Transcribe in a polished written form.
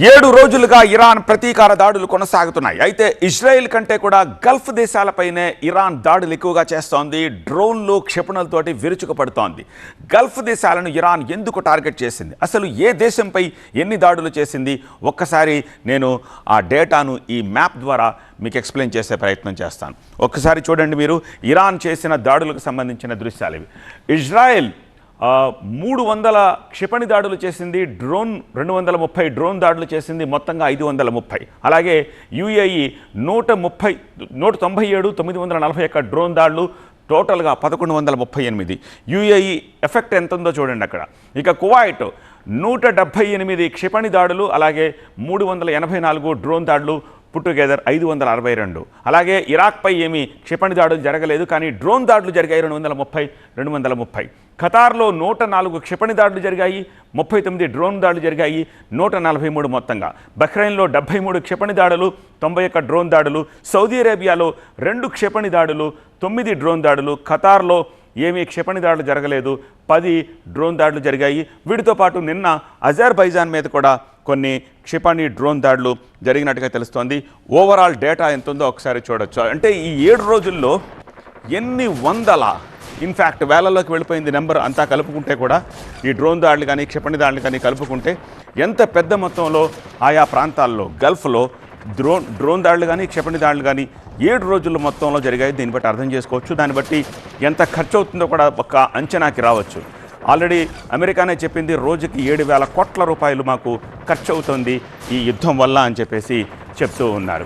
7 రోజులుగా ఇరాన్ ప్రతీకార దాడులు కొనసాగుతున్నాయి. అయితే ఇజ్రాయెల్ కంటే కూడా గల్ఫ్ దేశాలపైనే ఇరాన్ దాడులు ఎక్కువగా చేస్తోంది. డ్రోన్లు, క్షిపణులతోటి విరుచుకుపడుతోంది. గల్ఫ్ దేశాలను ఇరాన్ ఎందుకు టార్గెట్ చేసింది, అసలు ఏ దేశంపై ఎన్ని దాడులు చేసింది, ఒక్కసారి నేను ఆ డేటాను ఈ మ్యాప్ ద్వారా మీకు ఎక్స్ప్లెయిన్ చేసే ప్రయత్నం చేస్తాను. ఒక్కసారి చూడండి మీరు, ఇరాన్ చేసిన దాడులకు సంబంధించిన దృశ్యాలు ఇవి. ఇజ్రాయెల్ 300 క్షిపణి దాడులు చేసింది, 230 డ్రోన్ దాడులు చేసింది, మొత్తంగా 530. అలాగే యుఏఈ 197, 941 డ్రోన్ దాడులు, టోటల్గా 1138. యుఏఈ ఎఫెక్ట్ ఎంత ఉందో చూడండి అక్కడ. ఇక కువైట్ 178 క్షిపణి దాడులు, అలాగే 384 డ్రోన్ దాడులు, పుట్టుగెదర్ 562. అలాగే ఇరాక్పై ఏమీ క్షిపణి దాడులు జరగలేదు, కానీ డ్రోన్ దాడులు జరిగాయి 230. ఖతార్లో 104 క్షిపణి దాడులు జరిగాయి, 39 డ్రోన్ దాడులు జరిగాయి, 143 మొత్తంగా. బహ్రెయిన్లో 73 క్షిపణి దాడులు, 91 డ్రోన్ దాడులు. సౌదీ అరేబియాలో 2 క్షిపణి దాడులు, 9 డ్రోన్ దాడులు. ఖతార్లో ఏమీ క్షిపణి దాడులు జరగలేదు, 10 డ్రోన్ దాడులు జరిగాయి. వీటితో పాటు నిన్న అజర్బైజాన్ మీద కూడా కొన్ని క్షిపణి డ్రోన్ దాడులు జరిగినట్టుగా తెలుస్తోంది. ఓవరాల్ డేటా ఎంత ఉందో ఒకసారి చూడొచ్చు. అంటే ఈ 7 రోజుల్లో ఎన్ని వందల, ఇన్ఫ్యాక్ట్ వేలల్లోకి వెళ్ళిపోయింది నెంబర్ అంతా కలుపుకుంటే కూడా, ఈ డ్రోన్ దాడులు కానీ క్షిపణి దాడులు కానీ కలుపుకుంటే ఎంత పెద్ద మొత్తంలో ఆయా ప్రాంతాల్లో గల్ఫ్లో డ్రోన్ దాడులు కానీ క్షిపణి దాడులు కానీ 7 రోజుల మొత్తంలో జరిగాయి. దీన్ని బట్టి అర్థం చేసుకోవచ్చు. దాన్ని బట్టి ఎంత ఖర్చు అవుతుందో కూడా ఒక అంచనాకి రావచ్చు. ఆల్రెడీ అమెరికానే చెప్పింది, రోజుకి 7,000 కోట్ల రూపాయలు మాకు ఖర్చు అవుతుంది ఈ యుద్ధం వల్ల అని చెప్పేసి చెప్తూ ఉన్నారు.